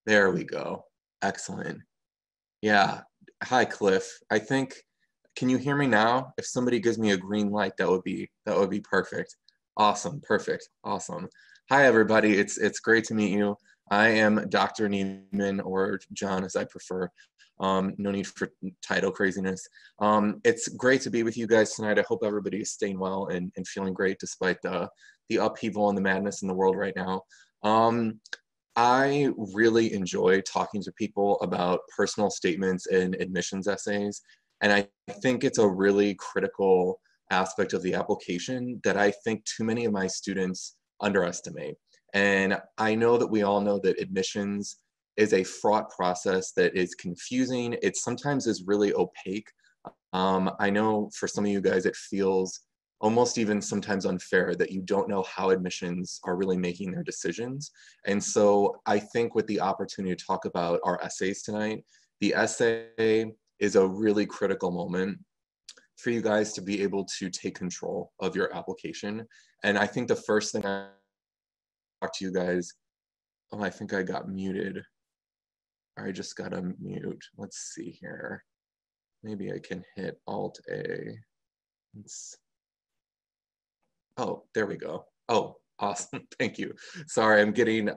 there we go. Excellent. Yeah. Hi, Cliff. I think, can you hear me now? If somebody gives me a green light, that would be perfect. Awesome. Perfect. Awesome. Hi, everybody. It's great to meet you. I am Dr. Neiman, or John as I prefer. No need for title craziness. It's great to be with you guys tonight. I hope everybody is staying well and feeling great despite the upheaval and the madness in the world right now. I really enjoy talking to people about personal statements and admissions essays. And I think it's a really critical aspect of the application that I think too many of my students underestimate. And I know that we all know that admissions is a fraught process that is confusing. It sometimes is really opaque. I know for some of you guys, it feels almost even sometimes unfair that you don't know how admissions are really making their decisions. And so I think with the opportunity to talk about our essays tonight, the essay is a really critical moment for you guys to be able to take control of your application. And I think the first thing I talk to you guys, oh, I think I got muted. I just got to mute. Let's see here. Maybe I can hit Alt A. Oh, there we go. Oh, awesome. Thank you. Sorry, I'm getting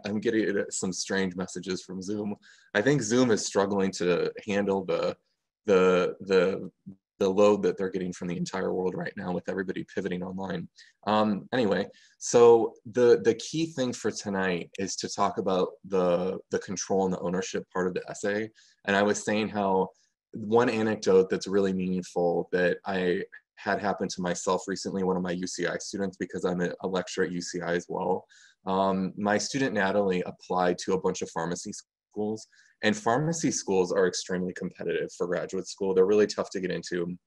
some strange messages from Zoom. I think Zoom is struggling to handle the load that they're getting from the entire world right now with everybody pivoting online. Anyway, so the key thing for tonight is to talk about the control and the ownership part of the essay. And I was saying how one anecdote that's really meaningful that I had happened to myself recently, one of my UCI students, because I'm a lecturer at UCI as well. My student Natalie applied to a bunch of pharmacy schools, and pharmacy schools are extremely competitive for graduate school. They're really tough to get into.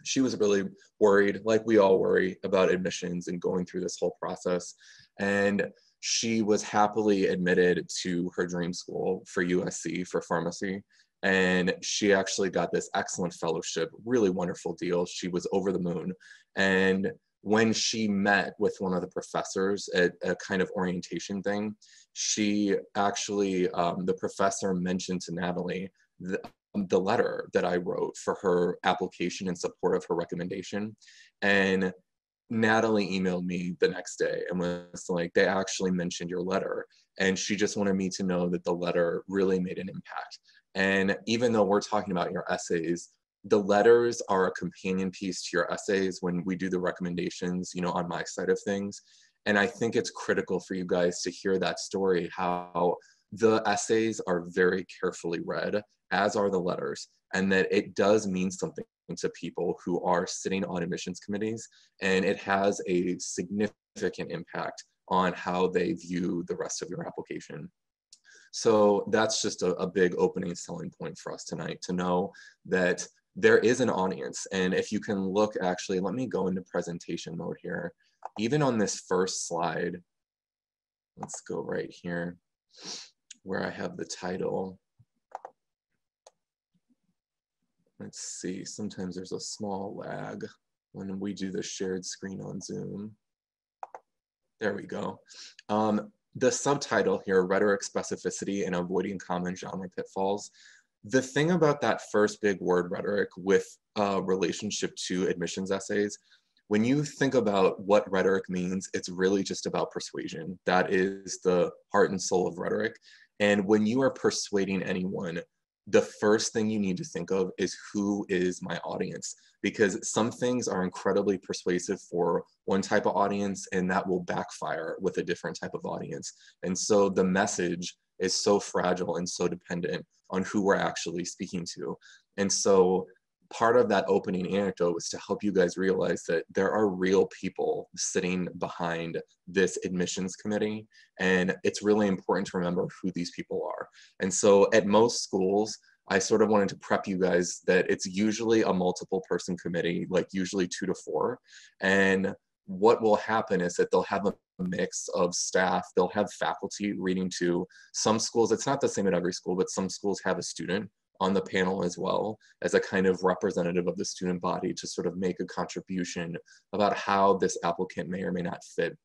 She was really worried, like we all worry, about admissions and going through this whole process. And she was happily admitted to her dream school for USC for pharmacy. And she actually got this excellent fellowship, really wonderful deal. She was over the moon. And when she met with one of the professors at a kind of orientation thing, she actually, the professor mentioned to Natalie the letter that I wrote for her application in support of her recommendation. And Natalie emailed me the next day and was like, they actually mentioned your letter. And she just wanted me to know that the letter really made an impact. And even though we're talking about your essays, the letters are a companion piece to your essays when we do the recommendations, you know, on my side of things. And I think it's critical for you guys to hear that story, how the essays are very carefully read, as are the letters, and that it does mean something to people who are sitting on admissions committees, and it has a significant impact on how they view the rest of your application. So that's just a big opening selling point for us tonight, to know that there is an audience. And if you can look, actually, let me go into presentation mode here. Even on this first slide, let's go right here where I have the title. Let's see, sometimes there's a small lag when we do the shared screen on Zoom. There we go. The subtitle here, Rhetoric, Specificity, and Avoiding Common Genre Pitfalls. The thing about that first big word, rhetoric, with relationship to admissions essays, when you think about what rhetoric means, it's really just about persuasion. That is the heart and soul of rhetoric. And when you are persuading anyone, the first thing you need to think of is, who is my audience? Because some things are incredibly persuasive for one type of audience, and that will backfire with a different type of audience. And so the message is so fragile and so dependent on who we're actually speaking to. And so part of that opening anecdote was to help you guys realize that there are real people sitting behind this admissions committee, and it's really important to remember who these people are. And so at most schools, I sort of wanted to prep you guys that it's usually a multiple person committee, like usually 2 to 4. And what will happen is that they'll have a mix of staff, they'll have faculty reading to. Some schools, it's not the same at every school, but some schools have a student on the panel as well, as a kind of representative of the student body to sort of make a contribution about how this applicant may or may not fit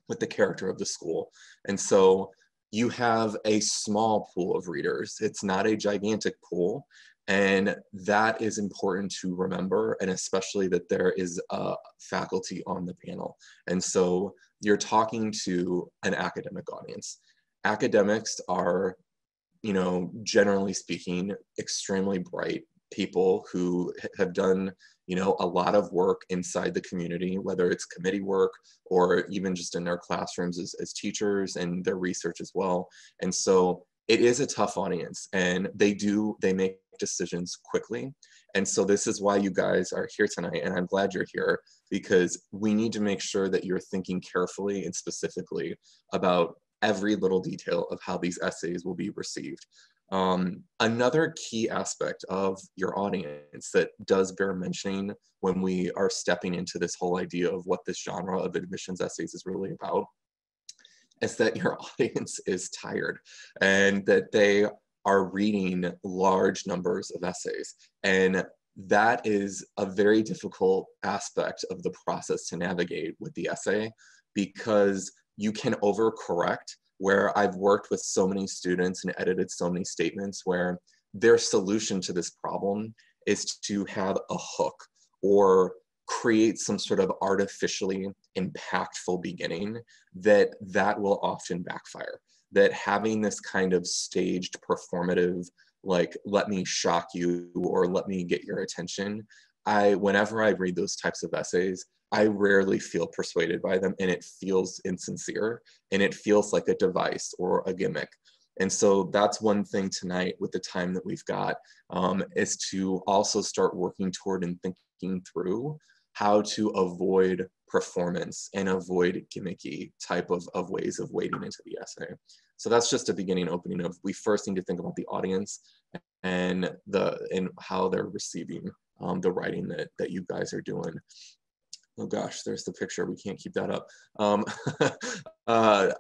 with the character of the school. And so you have a small pool of readers. It's not a gigantic pool. And that is important to remember, and especially that there is a faculty on the panel. And so you're talking to an academic audience. Academics are, you know, generally speaking, extremely bright people who have done, you know, a lot of work inside the community, whether it's committee work or even just in their classrooms as teachers and their research as well. And so it is a tough audience, and they make decisions quickly. And so this is why you guys are here tonight, and I'm glad you're here, because we need to make sure that you're thinking carefully and specifically about every little detail of how these essays will be received. Another key aspect of your audience that does bear mentioning when we are stepping into this whole idea of what this genre of admissions essays is really about is that your audience is tired and that they are reading large numbers of essays. And that is a very difficult aspect of the process to navigate with the essay, because you can overcorrect, where I've worked with so many students and edited so many statements where their solution to this problem is to have a hook or create some sort of artificially impactful beginning that will often backfire. That having this kind of staged performative, like, let me shock you or let me get your attention, whenever I read those types of essays, I rarely feel persuaded by them, and it feels insincere, and it feels like a device or a gimmick. And so that's one thing tonight with the time that we've got, is to also start working toward and thinking through how to avoid performance and avoid gimmicky type of ways of wading into the essay. So that's just a beginning opening of, we first need to think about the audience and how they're receiving the writing that you guys are doing. Oh gosh, there's the picture. We can't keep that up. I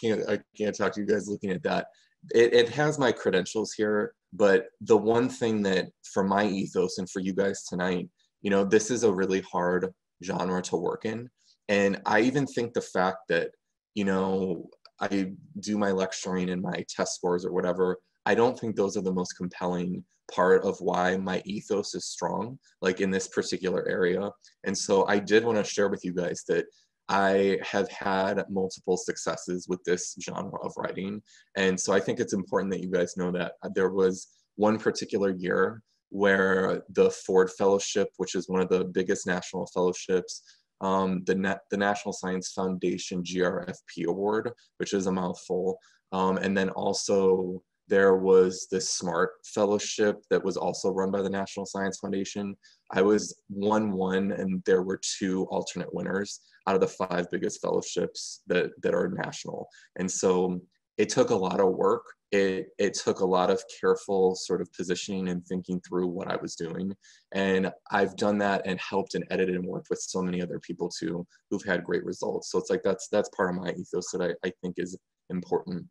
can't talk to you guys looking at that. It has my credentials here, but the one thing that for my ethos and for you guys tonight, you know, this is a really hard genre to work in. And I even think the fact that, you know, I do my lecturing and my test scores or whatever, I don't think those are the most compelling part of why my ethos is strong, like in this particular area. And so I did want to share with you guys that I have had multiple successes with this genre of writing. And so I think it's important that you guys know that there was one particular year where the Ford Fellowship, which is one of the biggest national fellowships, the National Science Foundation GRFP Award, which is a mouthful, and then also there was this SMART Fellowship that was also run by the National Science Foundation. I was won one, and there were 2 alternate winners out of the 5 biggest fellowships that are national. And so it took a lot of work. It took a lot of careful sort of positioning and thinking through what I was doing. And I've done that and helped and edited and worked with so many other people too, who've had great results. So it's like, that's part of my ethos that I think is important.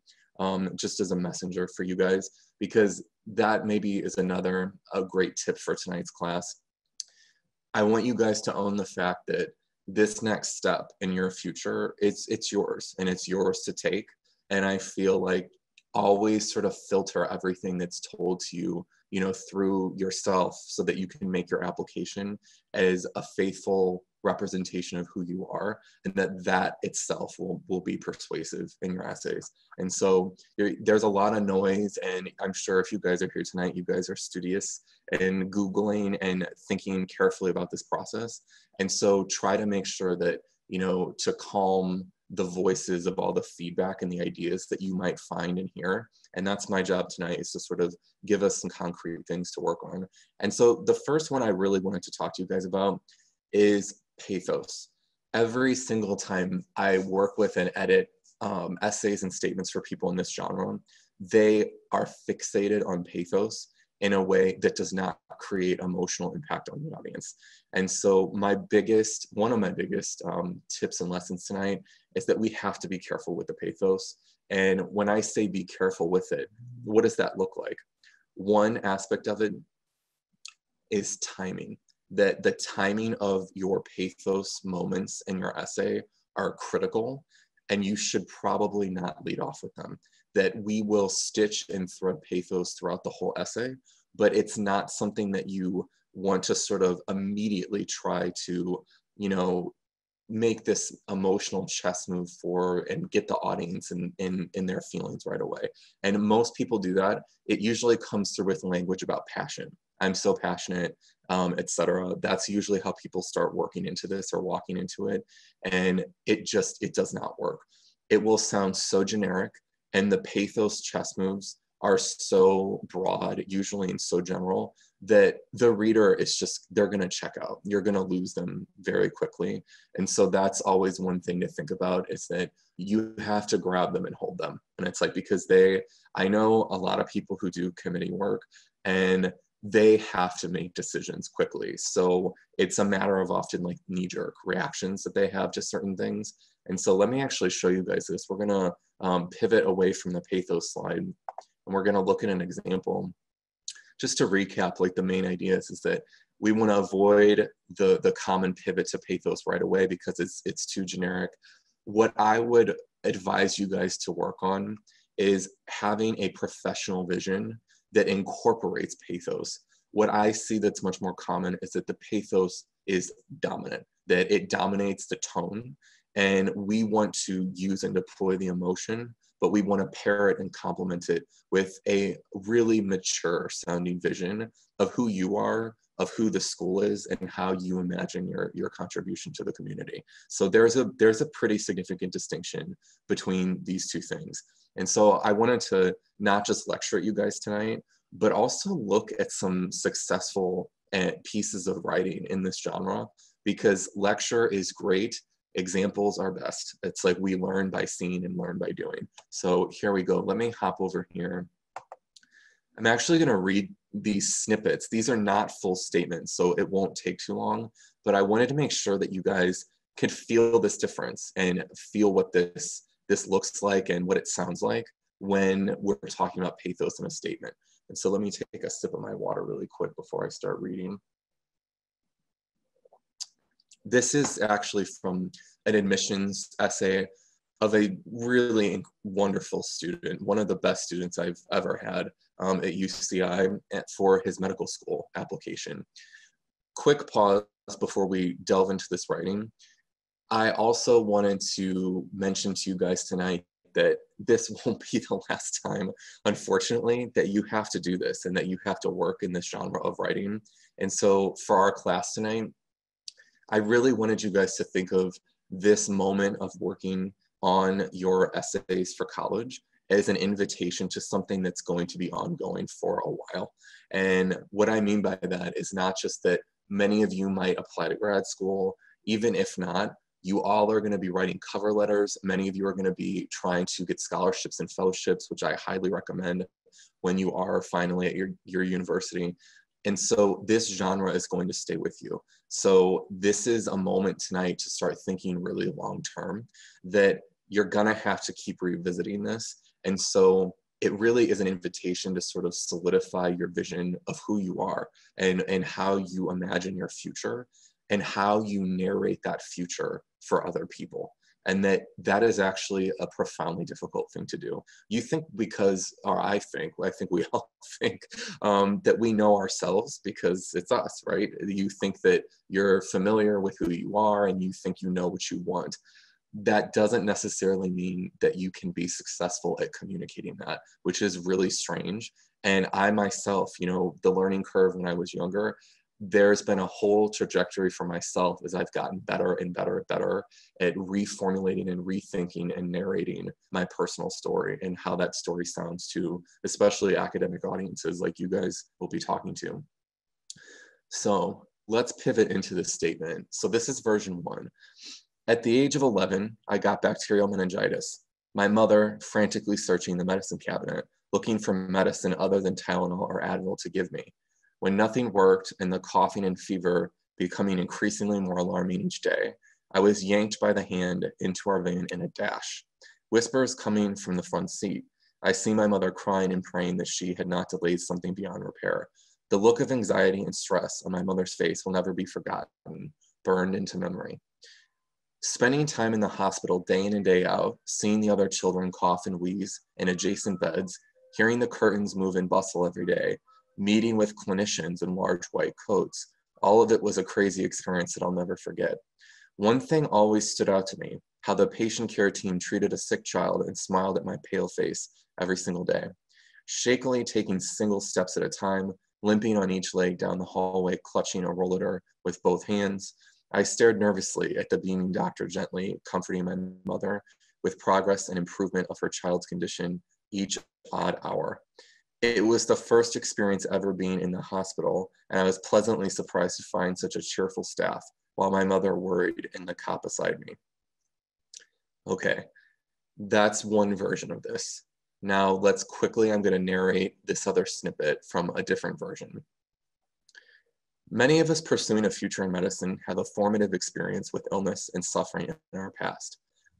Just as a messenger for you guys, because that maybe is a great tip for tonight's class. I want you guys to own the fact that this next step in your future, it's yours, and it's yours to take. And I feel like always sort of filter everything that's told to you, you know, through yourself, so that you can make your application as a faithful representation of who you are, and that itself will be persuasive in your essays. And so there's a lot of noise, and I'm sure if you guys are here tonight, you guys are studious and Googling and thinking carefully about this process. And so try to make sure that, you know, to calm the voices of all the feedback and the ideas that you might find and hear. And that's my job tonight, is to sort of give us some concrete things to work on. And so the first one I really wanted to talk to you guys about is pathos. Every single time I work with and edit essays and statements for people in this genre, they are fixated on pathos in a way that does not create emotional impact on the audience. And so one of my biggest tips and lessons tonight is that we have to be careful with the pathos. And when I say be careful with it, what does that look like? One aspect of it is timing. That the timing of your pathos moments in your essay are critical, and you should probably not lead off with them. that we will stitch and thread pathos throughout the whole essay, but it's not something that you want to sort of immediately try to, you know, make this emotional chess move for and get the audience in their feelings right away. And most people do that. It usually comes through with language about passion. I'm so passionate, etc. That's usually how people start working into this or walking into it. And it does not work. It will sound so generic, and the pathos chess moves are so broad, usually, and so general, that the reader is just, they're going to check out. You're going to lose them very quickly. And so that's always one thing to think about, is that you have to grab them and hold them. And it's like, because I know a lot of people who do committee work, and they have to make decisions quickly. So it's a matter of often like knee-jerk reactions that they have to certain things. And so let me actually show you guys this. We're going to pivot away from the pathos slide, and we're going to look at an example. Just to recap, like the main ideas is that we want to avoid the common pivot to pathos right away because it's too generic. What I would advise you guys to work on is having a professional vision that incorporates pathos. What I see that's much more common is that the pathos is dominant, that it dominates the tone, and we want to use and deploy the emotion, but we want to pair it and complement it with a really mature sounding vision of who you are, of who the school is, and how you imagine your contribution to the community. So there's a pretty significant distinction between these two things. And so I wanted to not just lecture at you guys tonight, but also look at some successful pieces of writing in this genre, because lecture is great. Examples are best. It's like we learn by seeing and learn by doing. So here we go. Let me hop over here. I'm actually going to read these snippets. These are not full statements, so it won't take too long, but I wanted to make sure that you guys could feel this difference and feel what this looks like and what it sounds like when we're talking about pathos in a statement. And so let me take a sip of my water really quick before I start reading. This is actually from an admissions essay of a really wonderful student, one of the best students I've ever had at UCI for his medical school application. Quick pause before we delve into this writing. I also wanted to mention to you guys tonight that this won't be the last time, unfortunately, that you have to do this and that you have to work in this genre of writing. And so for our class tonight, I really wanted you guys to think of this moment of working on your essays for college as an invitation to something that's going to be ongoing for a while. And what I mean by that is not just that many of you might apply to grad school, even if not, you all are going to be writing cover letters. Many of you are going to be trying to get scholarships and fellowships, which I highly recommend when you are finally at your university. And so this genre is going to stay with you. So this is a moment tonight to start thinking really long term, that you're gonna have to keep revisiting this. And so it really is an invitation to sort of solidify your vision of who you are and how you imagine your future and how you narrate that future for other people. And that is actually a profoundly difficult thing to do. You think because, or I think we all think that we know ourselves because it's us, right? You think that you're familiar with who you are and you think you know what you want. That doesn't necessarily mean that you can be successful at communicating that, which is really strange. And I myself, you know, the learning curve when I was younger, there's been a whole trajectory for myself as I've gotten better and better and better at reformulating and rethinking and narrating my personal story and how that story sounds to especially academic audiences like you guys will be talking to. So let's pivot into this statement. So this is version 1. At the age of 11, I got bacterial meningitis. My mother frantically searching the medicine cabinet, looking for medicine other than Tylenol or Advil to give me. When nothing worked and the coughing and fever becoming increasingly more alarming each day, I was yanked by the hand into our van in a dash. Whispers coming from the front seat. I see my mother crying and praying that she had not delayed something beyond repair. The look of anxiety and stress on my mother's face will never be forgotten, burned into memory. Spending time in the hospital day in and day out, seeing the other children cough and wheeze in adjacent beds, hearing the curtains move and bustle every day, meeting with clinicians in large white coats, all of it was a crazy experience that I'll never forget. One thing always stood out to me, how the patient care team treated a sick child and smiled at my pale face every single day. Shakily taking single steps at a time, limping on each leg down the hallway, clutching a rollator with both hands, I stared nervously at the beaming doctor gently comforting my mother with progress and improvement of her child's condition each odd hour. It was the first experience ever being in the hospital, and I was pleasantly surprised to find such a cheerful staff while my mother worried in the cot beside me. Okay, that's one version of this. Now let's quickly, I'm going to narrate this other snippet from a different version. Many of us pursuing a future in medicine have a formative experience with illness and suffering in our past.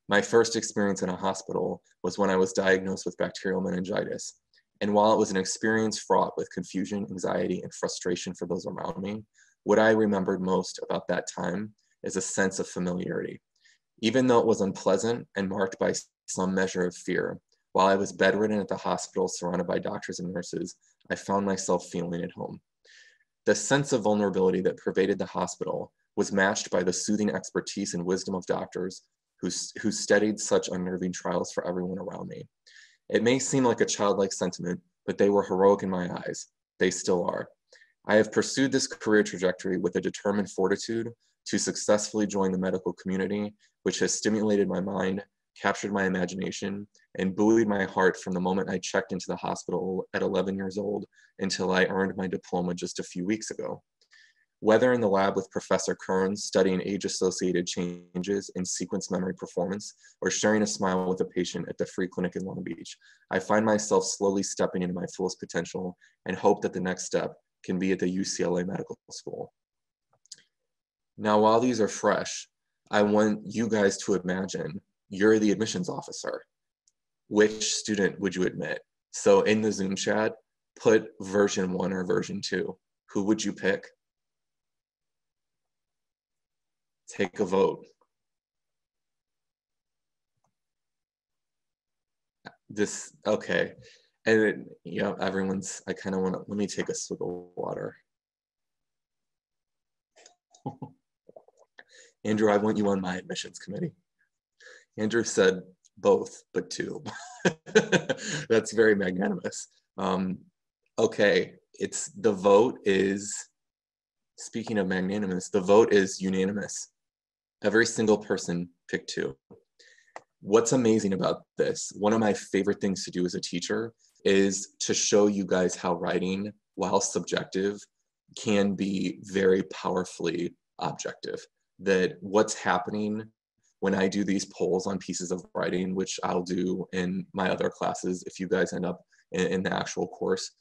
My first experience in a hospital was when I was diagnosed with bacterial meningitis. And while it was an experience fraught with confusion, anxiety, and frustration for those around me, what I remembered most about that time is a sense of familiarity. Even though it was unpleasant and marked by some measure of fear, while I was bedridden at the hospital surrounded by doctors and nurses, I found myself feeling at home. The sense of vulnerability that pervaded the hospital was matched by the soothing expertise and wisdom of doctors who steadied such unnerving trials for everyone around me. It may seem like a childlike sentiment, but they were heroic in my eyes. They still are. I have pursued this career trajectory with a determined fortitude to successfully join the medical community, which has stimulated my mind, captured my imagination, and buoyed my heart from the moment I checked into the hospital at 11 years old until I earned my diploma just a few weeks ago. Whether in the lab with Professor Kearns studying age-associated changes in sequence memory performance, or sharing a smile with a patient at the free clinic in Long Beach, I find myself slowly stepping into my fullest potential and hope that the next step can be at the UCLA Medical School. Now, while these are fresh, I want you guys to imagine you're the admissions officer. Which student would you admit? So in the Zoom chat, put version 1 or version 2. Who would you pick? Take a vote. This, okay. And yeah, everyone's, I kind of want to, let me take a swig of water. Andrew, I want you on my admissions committee. Andrew said both, but 2. That's very magnanimous. Okay, the vote is, speaking of magnanimous, the vote is unanimous. Every single person picked 2. What's amazing about this, one of my favorite things to do as a teacher is to show you guys how writing, while subjective, can be very powerfully objective. That what's happening when I do these polls on pieces of writing, which I'll do in my other classes if you guys end up in the actual course,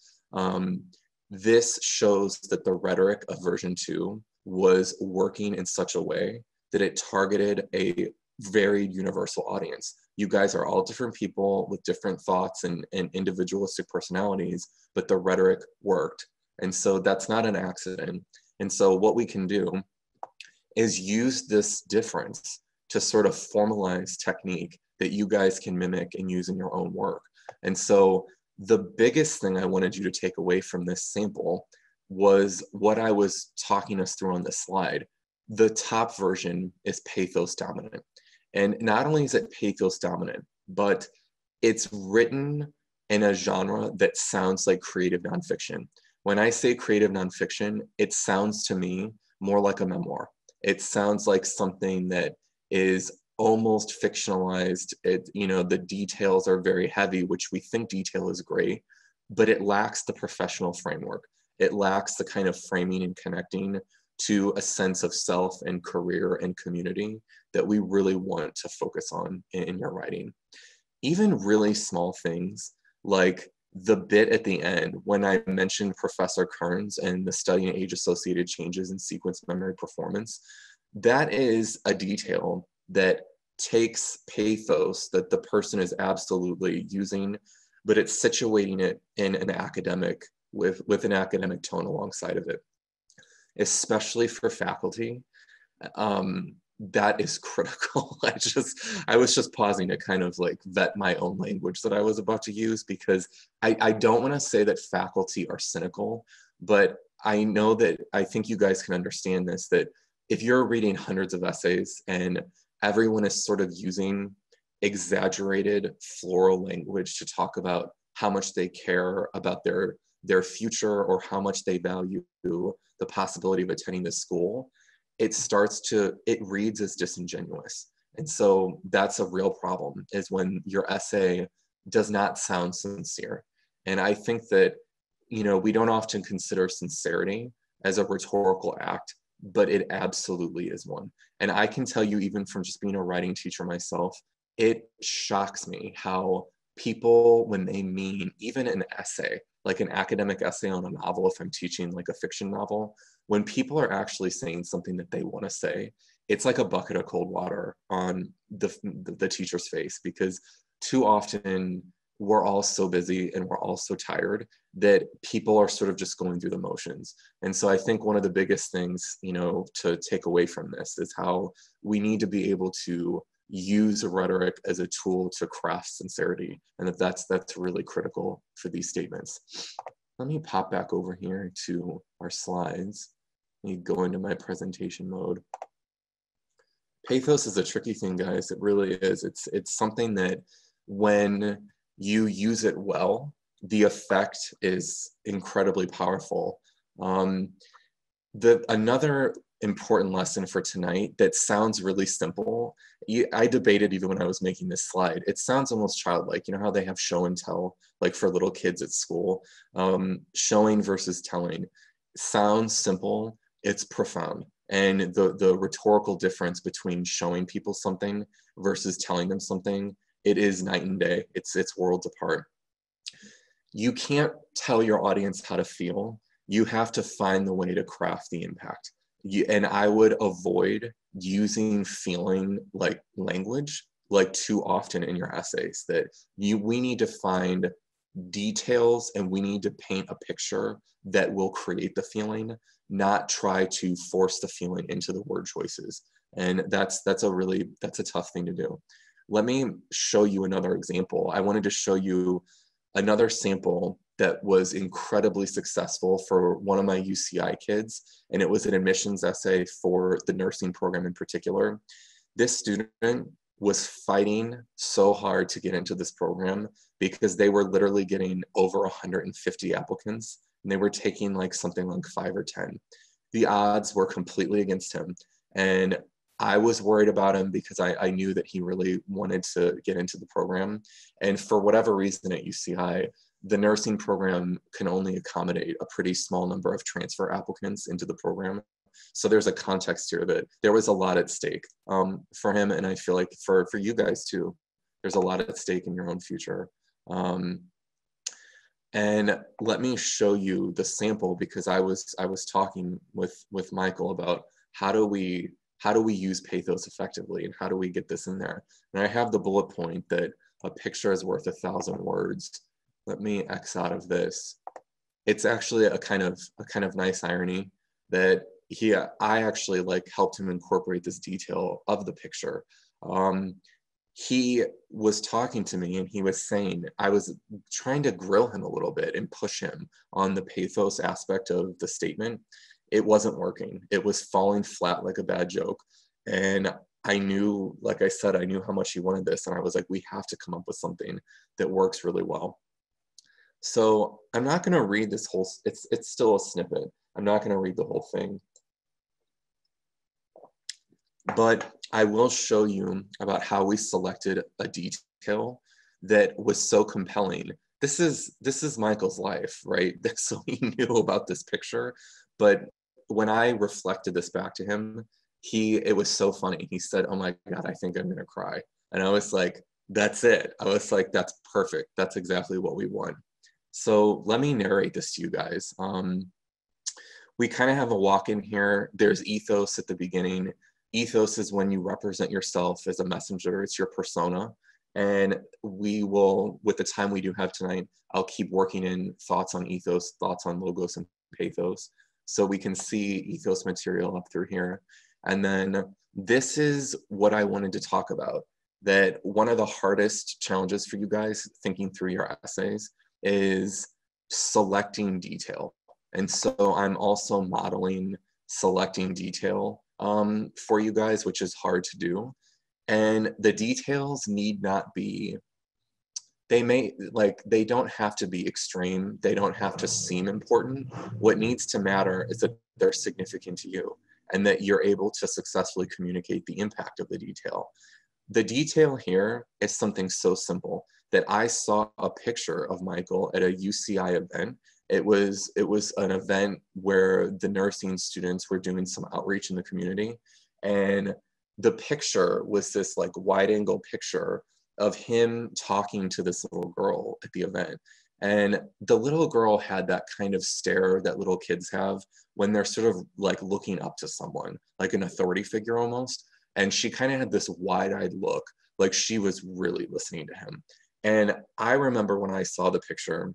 this shows that the rhetoric of version 2 was working in such a way that it targeted a very universal audience. You guys are all different people with different thoughts and individualistic personalities, but the rhetoric worked. And so that's not an accident. And so what we can do is use this difference to sort of formalize technique that you guys can mimic and use in your own work. And so the biggest thing I wanted you to take away from this sample was what I was talking us through on this slide. The top version is pathos dominant. And not only is it pathos dominant, but it's written in a genre that sounds like creative nonfiction. When I say creative nonfiction, it sounds to me more like a memoir. It sounds like something that is almost fictionalized. The details are very heavy, which we think detail is great, but it lacks the professional framework. It lacks the kind of framing and connecting to a sense of self and career and community that we really want to focus on in your writing. Even really small things like the bit at the end when I mentioned Professor Kearns and the study in age-associated changes in sequence memory performance, that is a detail that takes pathos that the person is absolutely using, but it's situating it in an academic, with an academic tone alongside of it. Especially for faculty, that is critical. I was just pausing to kind of like vet my own language that I was about to use, because I don't want to say that faculty are cynical, but I know that I think you guys can understand this, that if you're reading hundreds of essays and everyone is sort of using exaggerated floral language to talk about how much they care about their future or how much they value the possibility of attending this school, it reads as disingenuous. And so that's a real problem, is when your essay does not sound sincere. And I think that, we don't often consider sincerity as a rhetorical act, but it absolutely is one. And I can tell you, even from just being a writing teacher myself, it shocks me how people, when they mean even an essay, like an academic essay on a novel, if I'm teaching like a fiction novel, when people are actually saying something that they want to say, it's like a bucket of cold water on the teacher's face, because too often we're all so busy and we're all so tired that people are sort of just going through the motions. And so I think one of the biggest things, to take away from this is how we need to be able to use rhetoric as a tool to craft sincerity, and that's really critical for these statements. Let me pop back over here to our slides. Let me go into my presentation mode. Pathos is a tricky thing, guys. It really is. It's something that when you use it well, the effect is incredibly powerful. Another important lesson for tonight that sounds really simple, I debated even when I was making this slide, it sounds almost childlike. You know how they have show and tell, like for little kids at school? Showing versus telling sounds simple, it's profound. And the rhetorical difference between showing people something versus telling them something, it is night and day. It's worlds apart. You can't tell your audience how to feel. You have to find the way to craft the impact. And I would avoid using feeling like language like too often in your essays. We need to find details and we need to paint a picture that will create the feeling, not try to force the feeling into the word choices. And that's a tough thing to do. Let me show you another example. I wanted to show you another sample that was incredibly successful for one of my UCI kids, and it was an admissions essay for the nursing program in particular. This student was fighting so hard to get into this program because they were literally getting over 150 applicants, and they were taking like something like 5 or 10. The odds were completely against him, and I was worried about him because I knew that he really wanted to get into the program. And for whatever reason at UCI, the nursing program can only accommodate a pretty small number of transfer applicants into the program. So there's a context here that there was a lot at stake for him. And I feel like for you guys too, there's a lot at stake in your own future. And let me show you the sample, because I was talking with Michael about how do we use pathos effectively and how do we get this in there. And I have the bullet point that a picture is worth 1,000 words. Let me X out of this. It's actually a kind of nice irony that I actually helped him incorporate this detail of the picture. He was talking to me and he was saying, I was trying to grill him a little bit and push him on the pathos aspect of the statement. It wasn't working. It was falling flat like a bad joke. And I knew, like I said, I knew how much he wanted this. And I was like, we have to come up with something that works really well. So I'm not going to read this whole, it's still a snippet. I'm not going to read the whole thing. But I will show you about how we selected a detail that was so compelling. This is Michael's life, right? So he knew about this picture. But when I reflected this back to him, it was so funny. He said, "Oh my God, I think I'm going to cry." And I was like, that's it. I was like, that's perfect. That's exactly what we want. So let me narrate this to you guys. We kind of have a walk in here. There's ethos at the beginning. Ethos is when you represent yourself as a messenger. It's your persona. And we will, with the time we do have tonight, I'll keep working in thoughts on ethos, thoughts on logos and pathos. So we can see ethos material up through here. And then this is what I wanted to talk about, that one of the hardest challenges for you guys thinking through your essays is selecting detail. And so I'm also modeling selecting detail for you guys, which is hard to do. And the details need not be, they don't have to be extreme. They don't have to seem important. What needs to matter is that they're significant to you and that you're able to successfully communicate the impact of the detail. The detail here is something so simple that I saw a picture of Michael at a UCI event. It was an event where the nursing students were doing some outreach in the community. And the picture was this like wide angle picture of him talking to this little girl at the event. And the little girl had that kind of stare that little kids have when they're sort of like looking up to someone, like an authority figure almost. And she kind of had this wide-eyed look, like she was really listening to him. And I remember when I saw the picture,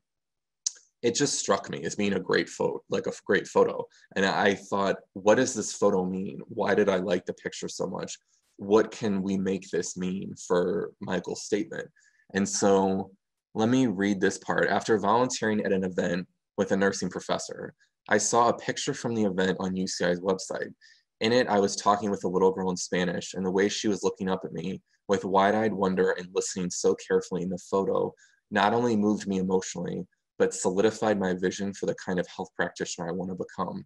it just struck me as being a great photo, like a great photo. And I thought, what does this photo mean? Why did I like the picture so much? What can we make this mean for Michael's statement? And so let me read this part. After volunteering at an event with a nursing professor, I saw a picture from the event on UCI's website. In it, I was talking with a little girl in Spanish, and the way she was looking up at me with wide-eyed wonder and listening so carefully in the photo not only moved me emotionally, but solidified my vision for the kind of health practitioner I want to become.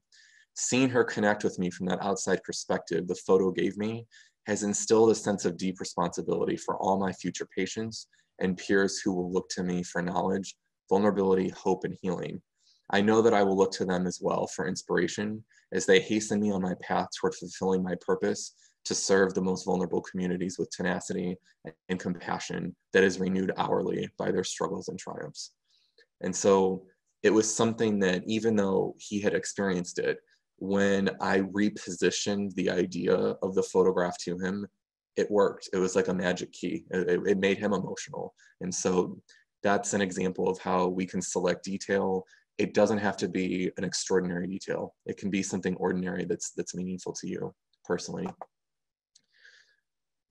Seeing her connect with me from that outside perspective the photo gave me has instilled a sense of deep responsibility for all my future patients and peers who will look to me for knowledge, vulnerability, hope, and healing. I know that I will look to them as well for inspiration as they hasten me on my path toward fulfilling my purpose to serve the most vulnerable communities with tenacity and compassion that is renewed hourly by their struggles and triumphs. And so it was something that even though he had experienced it, when I repositioned the idea of the photograph to him, it worked. It was like a magic key. It made him emotional. And so that's an example of how we can select detail. It doesn't have to be an extraordinary detail. It can be something ordinary that's meaningful to you personally.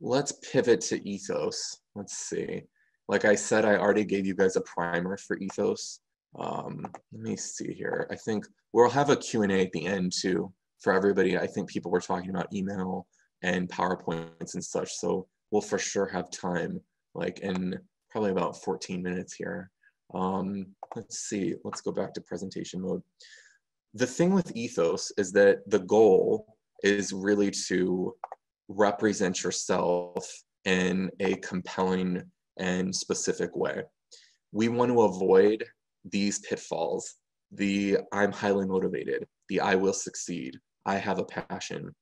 Let's pivot to ethos. Let's see. Like I said, I already gave you guys a primer for ethos. Let me see here. I think we'll have a Q&A at the end too for everybody. I think people were talking about email and PowerPoints and such. So we'll for sure have time, like in probably about 14 minutes here. Let's see, let's go back to presentation mode. The thing with ethos is that the goal is really to represent yourself in a compelling and specific way. We want to avoid these pitfalls, the I'm highly motivated, the I will succeed, I have a passion.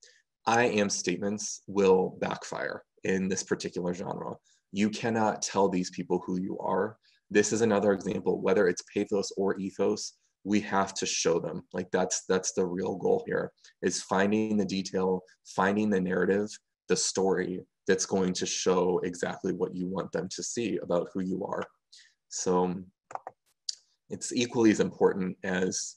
I am statements will backfire in this particular genre. You cannot tell these people who you are. This is another example, whether it's pathos or ethos, we have to show them. Like that's the real goal here, is finding the detail, finding the narrative, the story that's going to show exactly what you want them to see about who you are. So it's equally as important as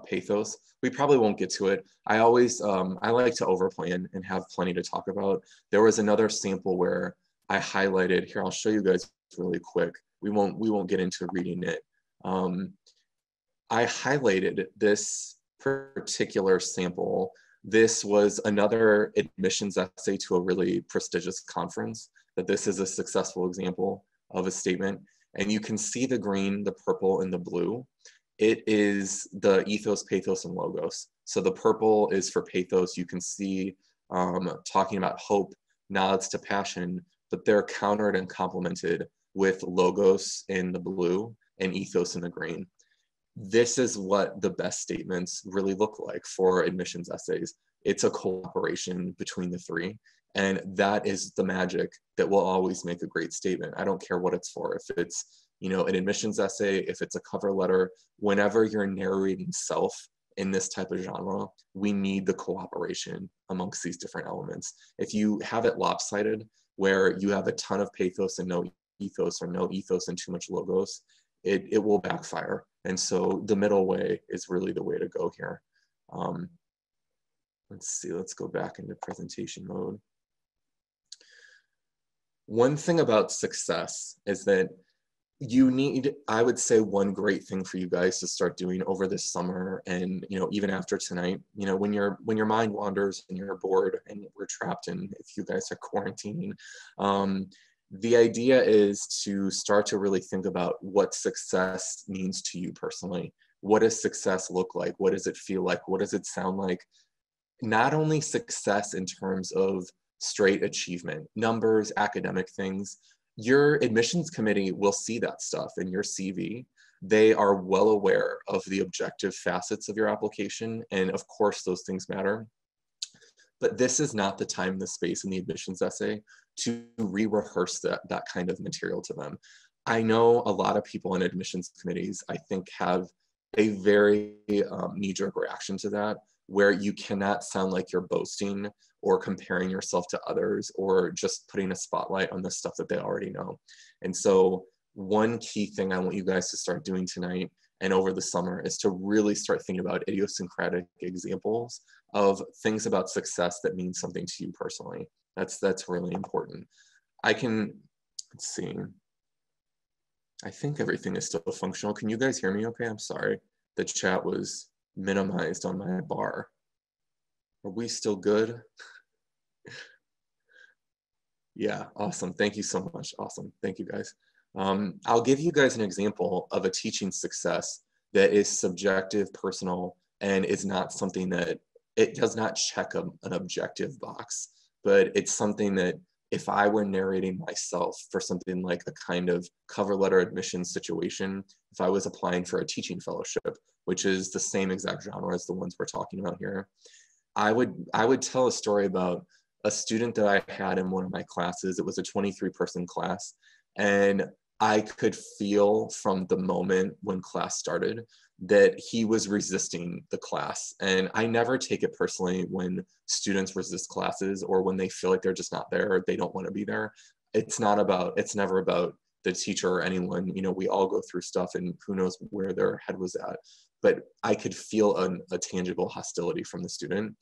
pathos. We probably won't get to it. I always, I like to overplan and have plenty to talk about. There was another sample where I highlighted, here, I'll show you guys really quick. We won't get into reading it. I highlighted this particular sample. This was another admissions essay to a really prestigious conference, that this is a successful example of a statement. And you can see the green, the purple, and the blue. It is the ethos, pathos, and logos. So the purple is for pathos. You can see talking about hope, nods to passion, but they're countered and complemented with logos in the blue and ethos in the green. This is what the best statements really look like for admissions essays. It's a cooperation between the three. And that is the magic that will always make a great statement. I don't care what it's for. If it's, you know, an admissions essay, if it's a cover letter, whenever you're narrating self in this type of genre, we need the cooperation amongst these different elements. If you have it lopsided, where you have a ton of pathos and no ethos, or no ethos and too much logos, it will backfire. And so the middle way is really the way to go here. Let's see, let's go back into presentation mode. One thing about success is that you need, I would say, one great thing for you guys to start doing over this summer, and even after tonight, when your mind wanders and you're bored and we're trapped in, if you guys are quarantining, the idea is to start to really think about what success means to you personally. What does success look like? What does it feel like? What does it sound like? Not only success in terms of straight achievement, numbers, academic things. Your admissions committee will see that stuff in your CV. They are well aware of the objective facets of your application, and of course those things matter. But this is not the time, the space in the admissions essay to re-rehearse that kind of material to them. I know a lot of people in admissions committees, I think, have a very knee-jerk reaction to that, where you cannot sound like you're boasting or comparing yourself to others or just putting a spotlight on the stuff that they already know. And so one key thing I want you guys to start doing tonight and over the summer is to really start thinking about idiosyncratic examples of things about success that mean something to you personally. That's really important. Let's see. I think everything is still functional. Can you guys hear me okay? I'm sorry. The chat was minimized on my bar. Are we still good? Yeah, awesome. Thank you so much. Awesome. Thank you guys. I'll give you guys an example of a teaching success that is subjective, personal, and is not something that, it does not check an objective box, but it's something that if I were narrating myself for something like a kind of cover letter admissions situation, if I was applying for a teaching fellowship, which is the same exact genre as the ones we're talking about here, I would tell a story about a student that I had in one of my classes. It was a 23-person class, and I could feel from the moment when class started that he was resisting the class. And I never take it personally when students resist classes or when they feel like they're just not there, or they don't want to be there. It's never about the teacher or anyone. We all go through stuff, and who knows where their head was at. But I could feel a tangible hostility from the student.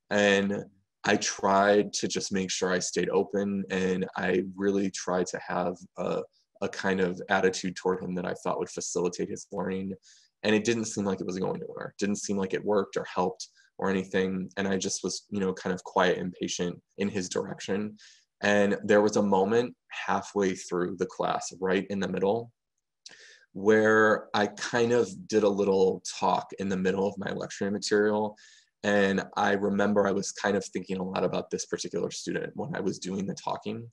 And I tried to just make sure I stayed open, and I really tried to have a kind of attitude toward him that I thought would facilitate his learning. And it didn't seem like it was going anywhere. It didn't seem like it worked or helped or anything. And I just was, kind of quiet and patient in his direction. And there was a moment halfway through the class, right in the middle, where I kind of did a little talk in the middle of my lecturing material. And I remember I was kind of thinking a lot about this particular student when I was doing the talking.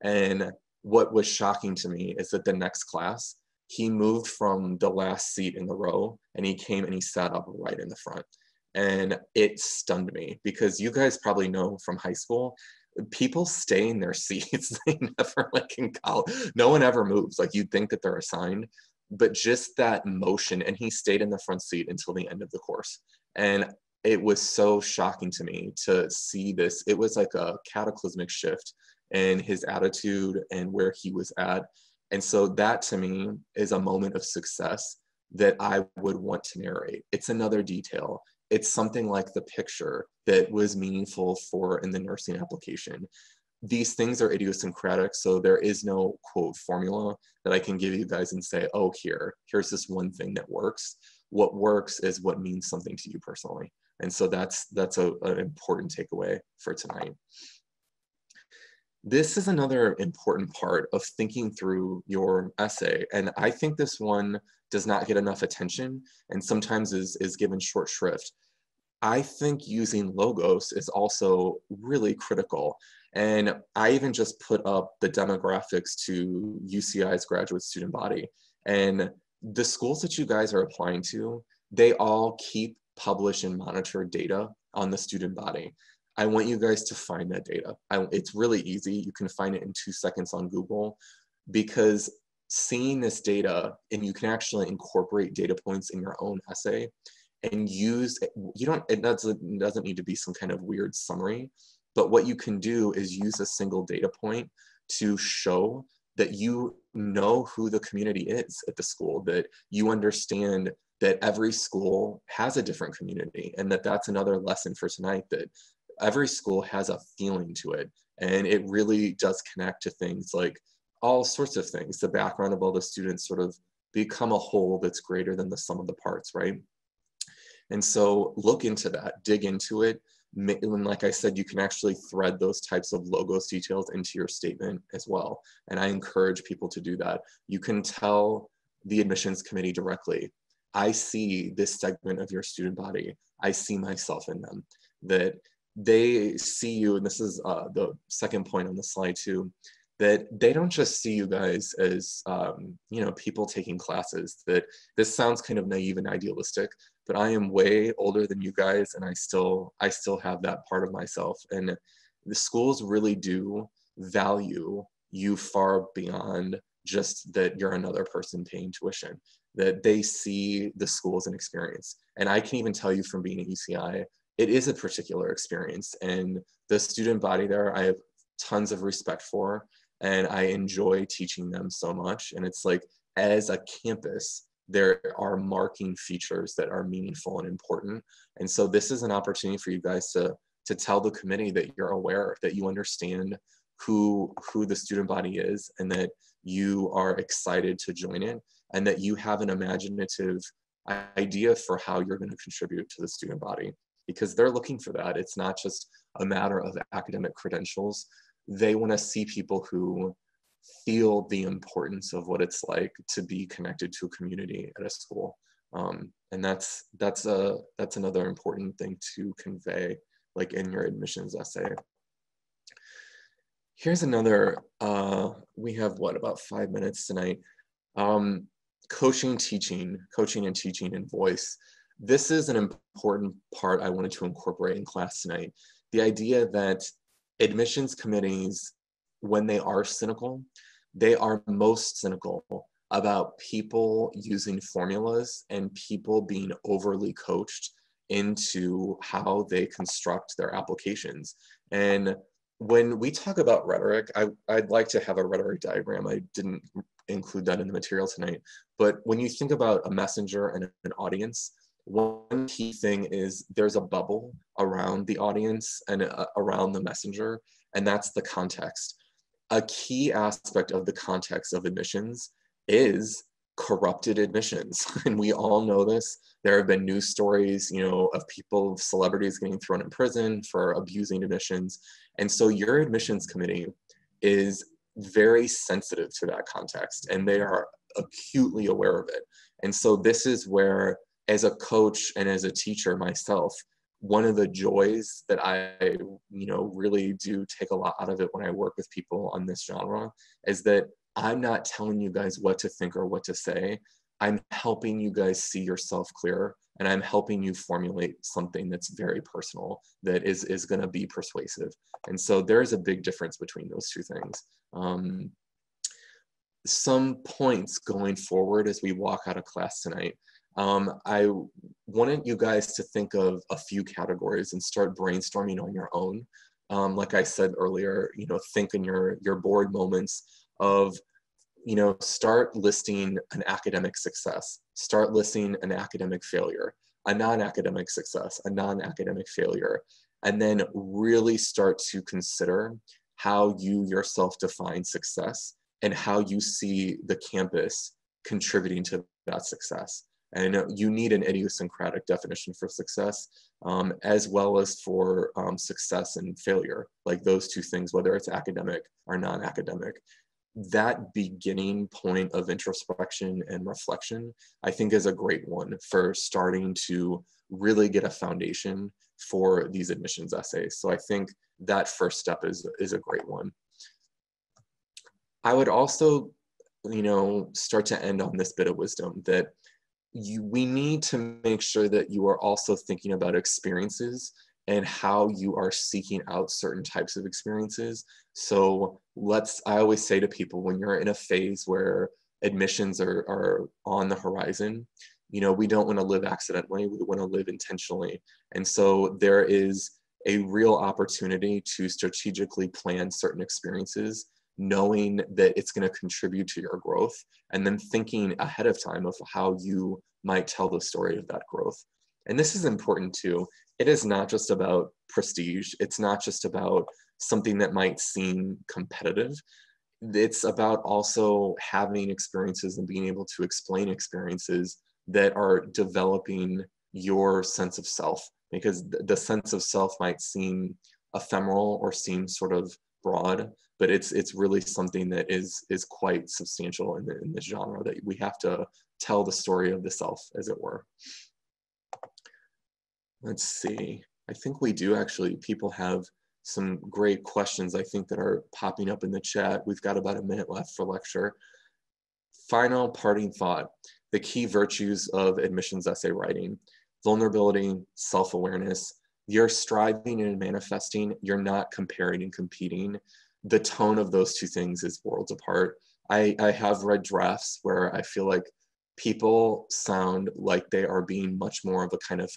And what was shocking to me is that the next class, he moved from the last seat in the row, and he came and he sat up right in the front. And it stunned me, because you guys probably know from high school, people stay in their seats. They never, like in college, no one ever moves. Like, you'd think that they're assigned, but just that motion. And he stayed in the front seat until the end of the course. And it was so shocking to me to see this. It was like a cataclysmic shift in his attitude and where he was at. And so that, to me, is a moment of success that I would want to narrate. It's another detail. It's something like the picture that was meaningful in the nursing application. These things are idiosyncratic, so there is no quote formula that I can give you guys and say, oh, here's this one thing that works. What works is what means something to you personally. And so that's an important takeaway for tonight. This is another important part of thinking through your essay. And I think this one does not get enough attention and sometimes is given short shrift. I think using logos is also really critical. And I even just put up the demographics to UCI's graduate student body. And the schools that you guys are applying to, they all keep, publish, and monitor data on the student body. I want you guys to find that data. It's really easy. You can find it in 2 seconds on Google, because seeing this data, and you can actually incorporate data points in your own essay and use, it doesn't need to be some kind of weird summary, but what you can do is use a single data point to show that you know who the community is at the school, that you understand that every school has a different community, and that's another lesson for tonight, that every school has a feeling to it, and it really does connect to things like all sorts of things. The background of all the students sort of become a whole that's greater than the sum of the parts, right? And so look into that, dig into it. And like I said, you can actually thread those types of logos details into your statement as well. And I encourage people to do that. You can tell the admissions committee directly, I see this segment of your student body. I see myself in them. That they see you, and this is the second point on the slide too, that they don't just see you guys as people taking classes. That this sounds kind of naive and idealistic, but I am way older than you guys, and I still have that part of myself. And the schools really do value you far beyond just that you're another person paying tuition. That they see the school as an experience. And I can even tell you from being at UCI, it is a particular experience. And the student body there, I have tons of respect for, and I enjoy teaching them so much. And it's like, as a campus, there are marking features that are meaningful and important. And so this is an opportunity for you guys to tell the committee that you're aware, that you understand who the student body is, and that you are excited to join it, and that you have an imaginative idea for how you're going to contribute to the student body, because they're looking for that. It's not just a matter of academic credentials. They want to see people who feel the importance of what it's like to be connected to a community at a school. And that's another important thing to convey, like in your admissions essay. Here's another, we have what, about 5 minutes tonight. Coaching and teaching, and voice. This is an important part I wanted to incorporate in class tonight. The idea that admissions committees, when they are cynical, they are most cynical about people using formulas and people being overly coached into how they construct their applications. And when we talk about rhetoric, I'd like to have a rhetoric diagram. I didn't include that in the material tonight. But when you think about a messenger and an audience, one key thing is there's a bubble around the audience and around the messenger, and that's the context. A key aspect of the context of admissions is corrupted admissions. And we all know this. There have been news stories, of people, celebrities getting thrown in prison for abusing admissions. And so your admissions committee is very sensitive to that context, and they are acutely aware of it. And so this is where, as a coach and as a teacher myself, one of the joys that I, really do take a lot out of it when I work with people on this genre is that I'm not telling you guys what to think or what to say. I'm helping you guys see yourself clearer, and I'm helping you formulate something that's very personal, that is going to be persuasive. And so there's a big difference between those two things. Some points going forward as we walk out of class tonight. I wanted you guys to think of a few categories and start brainstorming on your own. Like I said earlier, think in your board moments of, start listing an academic success, start listing an academic failure, a non-academic success, a non-academic failure, and then really start to consider how you yourself define success and how you see the campus contributing to that success. And you need an idiosyncratic definition for success, as well as for success and failure, like those two things, whether it's academic or non-academic. That beginning point of introspection and reflection, I think, is a great one for starting to really get a foundation for these admissions essays. So I think that first step is a great one. I would also, start to end on this bit of wisdom that we need to make sure that you are also thinking about experiences and how you are seeking out certain types of experiences. So I always say to people, when you're in a phase where admissions are on the horizon, we don't want to live accidentally, we want to live intentionally. And so there is a real opportunity to strategically plan certain experiences knowing that it's going to contribute to your growth, and then thinking ahead of time of how you might tell the story of that growth. And this is important too. It is not just about prestige. It's not just about something that might seem competitive. It's about also having experiences and being able to explain experiences that are developing your sense of self, because the sense of self might seem ephemeral or seem sort of broad, but it's really something that is quite substantial in the genre, that we have to tell the story of the self, as it were. Let's see. I think we do actually, people have some great questions, I think, that are popping up in the chat. We've got about a minute left for lecture. Final parting thought: the key virtues of admissions essay writing: vulnerability, self-awareness. You're striving and manifesting. You're not comparing and competing. The tone of those two things is worlds apart. I have read drafts where I feel like people sound like they are being much more of a kind of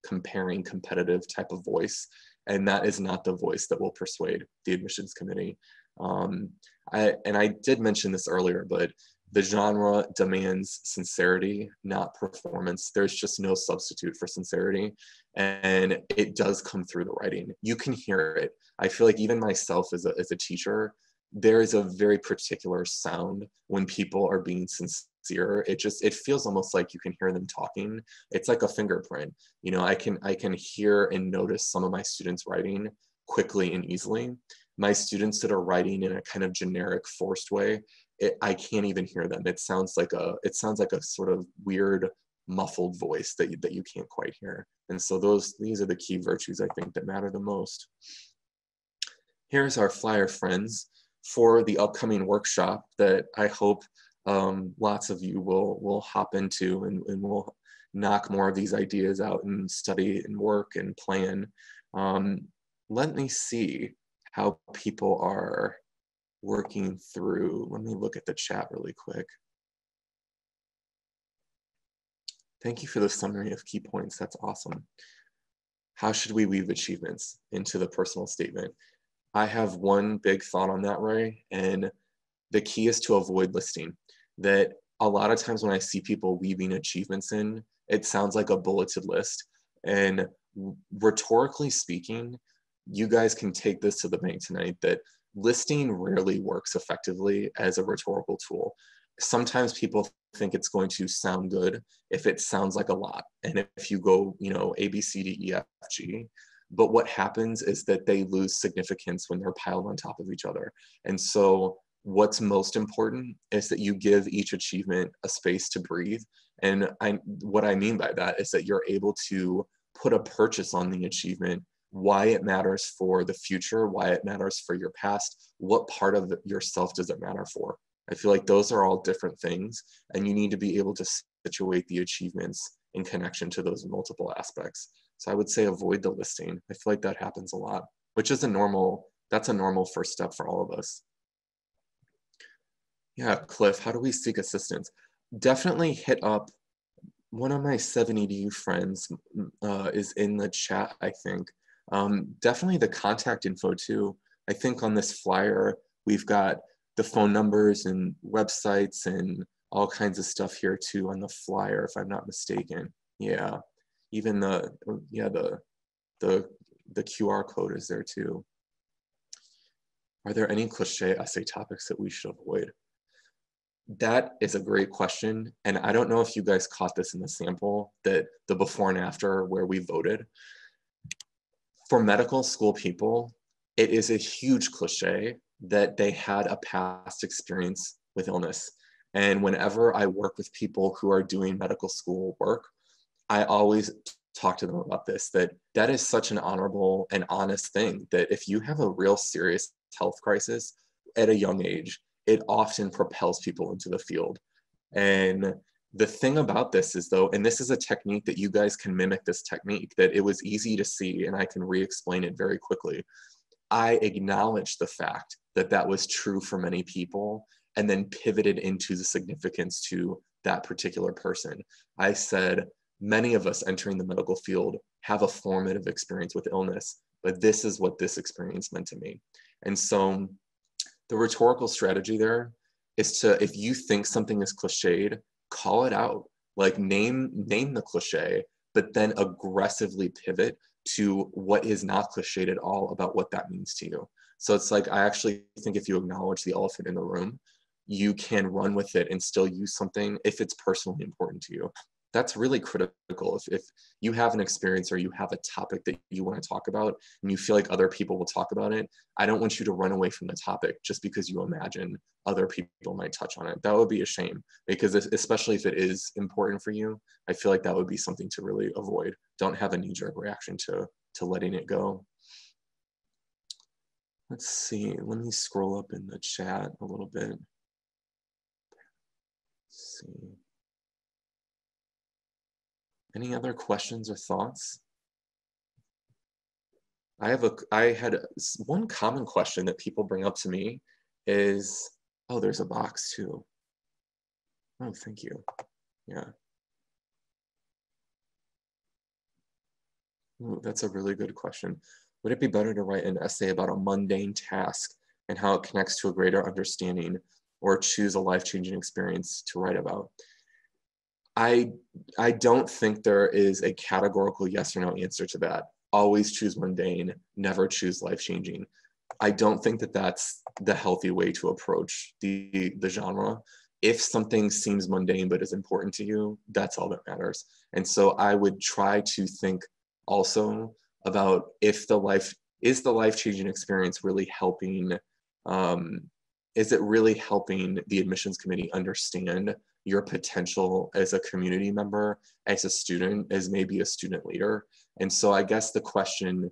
comparing, competitive type of voice. And that is not the voice that will persuade the admissions committee. I did mention this earlier, but the genre demands sincerity, not performance. There's just no substitute for sincerity. And it does come through the writing. You can hear it. I feel like even myself as a teacher, there is a very particular sound when people are being sincere. It feels almost like you can hear them talking. It's like a fingerprint. You know, I can hear and notice some of my students writing quickly and easily. My students that are writing in a kind of generic, forced way, I can't even hear them. It sounds like a sort of weird, muffled voice that you can't quite hear. And so these are the key virtues, I think, that matter the most. Here's our flyer, friends, for the upcoming workshop that I hope lots of you will hop into, and we'll knock more of these ideas out and study and work and plan. Let me see how people are working through. Let me look at the chat really quick. Thank you for the summary of key points. That's awesome. How should we weave achievements into the personal statement? I have one big thought on that, Ray, and the key is to avoid listing. That a lot of times when I see people weaving achievements in, it sounds like a bulleted list. And rhetorically speaking, you guys can take this to the bank tonight, that listing rarely works effectively as a rhetorical tool. Sometimes people think it's going to sound good if it sounds like a lot. And if you go, you know, A, B, C, D, E, F, G, but what happens is that they lose significance when they're piled on top of each other. And so what's most important is that you give each achievement a space to breathe. And what I mean by that is that you're able to put a purchase on the achievement, why it matters for the future, why it matters for your past, what part of yourself does it matter for. I feel like those are all different things, and you need to be able to situate the achievements in connection to those multiple aspects. So I would say avoid the listing. I feel like that happens a lot, which is that's a normal first step for all of us. Yeah, Cliff, how do we seek assistance? Definitely hit up one of my 7EDU friends is in the chat, I think. Definitely the contact info too. I think on this flyer, we've got the phone numbers and websites and all kinds of stuff here too on the flyer, if I'm not mistaken. Yeah, even the QR code is there too. Are there any cliche essay topics that we should avoid? That is a great question. And I don't know if you guys caught this in the sample, that the before and after where we voted. For medical school people, it is a huge cliche that they had a past experience with illness. And whenever I work with people who are doing medical school work, I always talk to them about this, that is such an honorable and honest thing, that if you have a real serious health crisis at a young age, it often propels people into the field. And the thing about this is though, and this is a technique that you guys can mimic this technique, that it was easy to see and I can re-explain it very quickly. I acknowledged the fact that that was true for many people and then pivoted into the significance to that particular person. I said, many of us entering the medical field have a formative experience with illness, but this is what this experience meant to me. And so The rhetorical strategy there is to, if you think something is cliched, call it out. Like name the cliche, but then aggressively pivot to what is not cliched at all about what that means to you. So it's like, I actually think if you acknowledge the elephant in the room, you can run with it and still use something if it's personally important to you. That's really critical. If you have an experience or you have a topic that you want to talk about and you feel like other people will talk about it, I don't want you to run away from the topic just because you imagine other people might touch on it. That would be a shame, because especially if it is important for you, I feel like that would be something to really avoid. Don't have a knee-jerk reaction to letting it go. Let's see, let me scroll up in the chat a little bit. Let's see. Any other questions or thoughts? I had one common question that people bring up to me is, oh, there's a box too. Oh, thank you. Yeah. Ooh, that's a really good question. Would it be better to write an essay about a mundane task and how it connects to a greater understanding, or choose a life-changing experience to write about? I don't think there is a categorical yes or no answer to that. Always choose mundane, never choose life-changing. I don't think that that's the healthy way to approach the genre. If something seems mundane but is important to you, that's all that matters. And so I would try to think also about if the life-changing experience really helping, is it really helping the admissions committee understand your potential as a community member, as a student, as maybe a student leader? And so I guess the question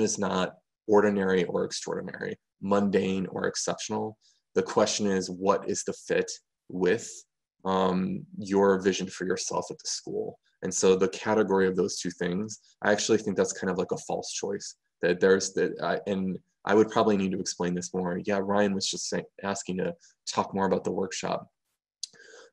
is not ordinary or extraordinary, mundane or exceptional. The question is, what is the fit with your vision for yourself at the school? And so the category of those two things, I actually think that's kind of like a false choice. That there's that, and I would probably need to explain this more. Yeah, Ryan was just asking to talk more about the workshop.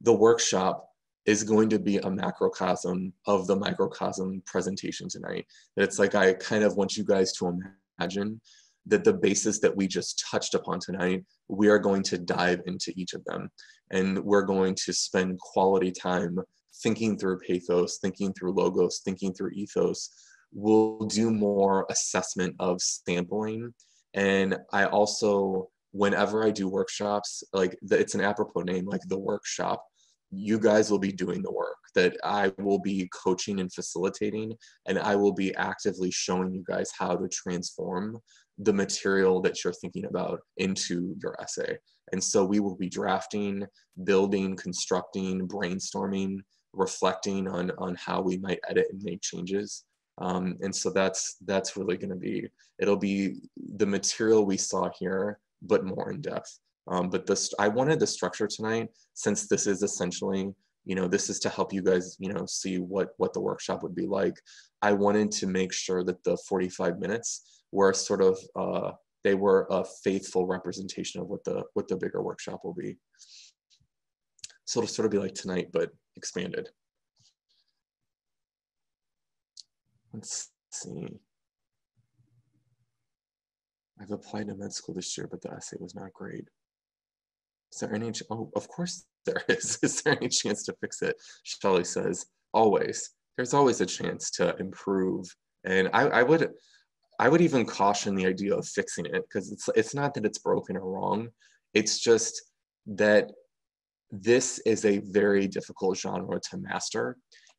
The workshop is going to be a macrocosm of the microcosm presentation tonight. It's like, I kind of want you guys to imagine that the basis that we just touched upon tonight, we are going to dive into each of them. And we're going to spend quality time thinking through pathos, thinking through logos, thinking through ethos. We'll do more assessment of sampling. And I also, whenever I do workshops, like it's an apropos name, like the workshop, you guys will be doing the work, that I will be coaching and facilitating, and I will be actively showing you guys how to transform the material that you're thinking about into your essay. And so we will be drafting, building, constructing, brainstorming, reflecting on how we might edit and make changes. And so that's really going to be, it'll be the material we saw here, but more in depth. But I wanted the structure tonight, since this is essentially, this is to help you guys, see what the workshop would be like. I wanted to make sure that the 45 minutes were sort of, they were a faithful representation of what the bigger workshop will be. So it'll sort of be like tonight, but expanded. Let's see. I've applied to med school this year, but the essay was not great. Is there any, oh, of course there is. Is there any chance to fix it? Shelley says, always. There's always a chance to improve. And I would even caution the idea of fixing it, because it's not that it's broken or wrong. It's just that this is a very difficult genre to master.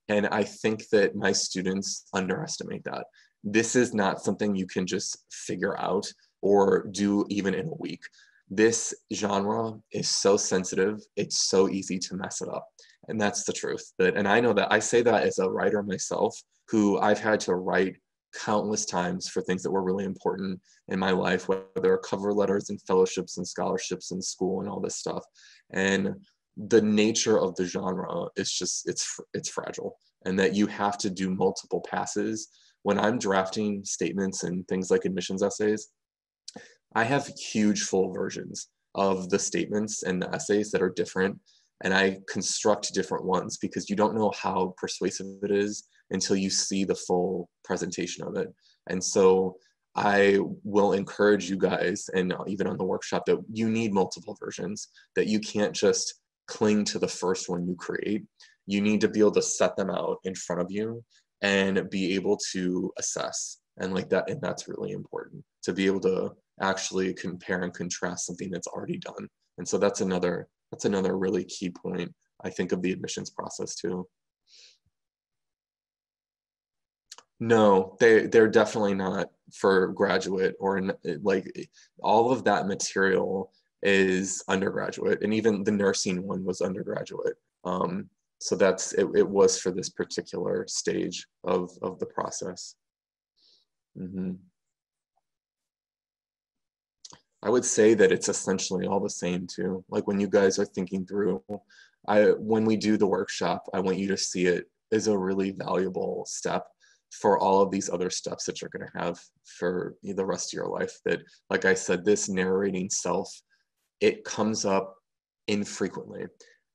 And I think that my students underestimate that. This is not something you can just figure out or do even in a week. This genre is so sensitive, it's so easy to mess it up. And that's the truth. And I know that I say that as a writer myself, who I've had to write countless times for things that were really important in my life, whether cover letters and fellowships and scholarships in school and all this stuff. And the nature of the genre is just, it's fragile, and that you have to do multiple passes. When I'm drafting statements and things like admissions essays, I have huge full versions of the statements and the essays that are different, and I construct different ones because you don't know how persuasive it is until you see the full presentation of it. And so I will encourage you guys, and even on the workshop, that you need multiple versions, that you can't just cling to the first one you create. You need to be able to set them out in front of you and be able to assess, and like that, and that's really important, to be able to actually compare and contrast something that's already done. And so that's another really key point, I think, of the admissions process too. No, they're definitely not for graduate, or like all of that material is undergraduate, and even the nursing one was undergraduate. So it was for this particular stage of the process. Mhm. I would say that it's essentially all the same too. Like when you guys are thinking through, when we do the workshop, I want you to see it as a really valuable step for all of these other steps that you're going to have for the rest of your life. That, like I said, this narrating self, it comes up infrequently,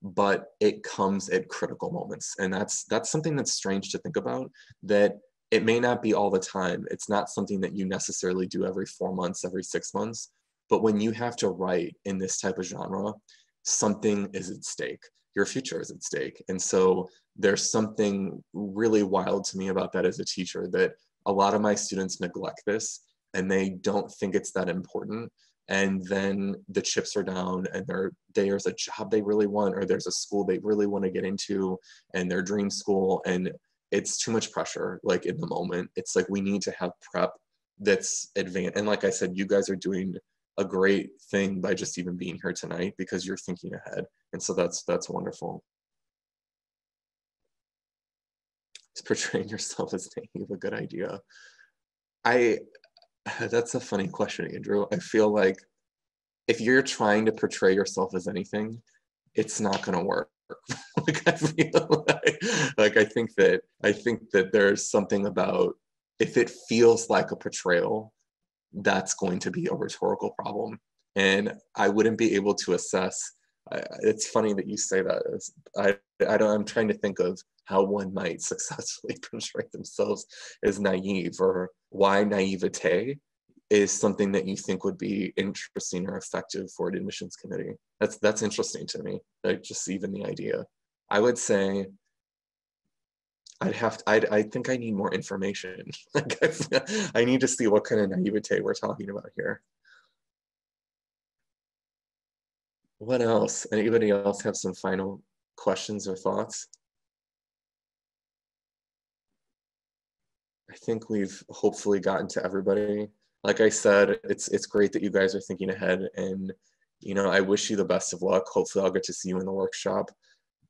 but it comes at critical moments. And that's something that's strange to think about, that it may not be all the time. It's not something that you necessarily do every 4 months, every 6 months. But when you have to write in this type of genre, something is at stake. Your future is at stake. And so there's something really wild to me about that as a teacher, that a lot of my students neglect this and they don't think it's that important. And then the chips are down, and there's a job they really want, or there's a school they really want to get into, and their dream school, and it's too much pressure. Like in the moment, it's like we need to have prep that's advanced. And like I said, you guys are doing a great thing by just even being here tonight, because you're thinking ahead. And so that's wonderful. Is portraying yourself as naive a good idea? I That's a funny question, Andrew. I feel like if you're trying to portray yourself as anything, it's not going to work. Like I feel like I think that there's something about, if it feels like a portrayal, that's going to be a rhetorical problem. And I wouldn't be able to assess. It's funny that you say that. I'm trying to think of how one might successfully portray themselves as naive, or why naivete is something that you think would be interesting or effective for an admissions committee. That's interesting to me. Like just even the idea. I would say I think I need more information. Like I need to see what kind of naivete we're talking about here. What else? Anybody else have some final questions or thoughts? I think we've hopefully gotten to everybody. Like I said, it's great that you guys are thinking ahead, and I wish you the best of luck. Hopefully I'll get to see you in the workshop.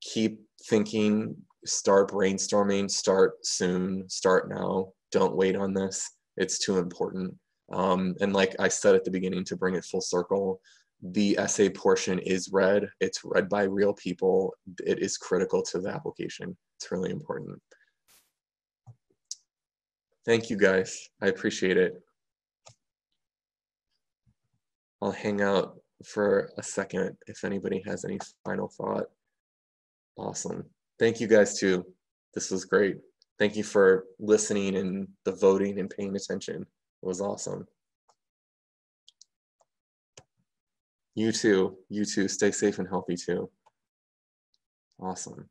Keep thinking, start brainstorming, start soon, start now. Don't wait on this. It's too important. And like I said at the beginning, to bring it full circle, the essay portion is read. It's read by real people. It is critical to the application. It's really important. Thank you guys. I appreciate it. I'll hang out for a second if anybody has any final thought. Awesome. Thank you guys too. This was great. Thank you for listening and the voting and paying attention. It was awesome. You too. You too. Stay safe and healthy too. Awesome.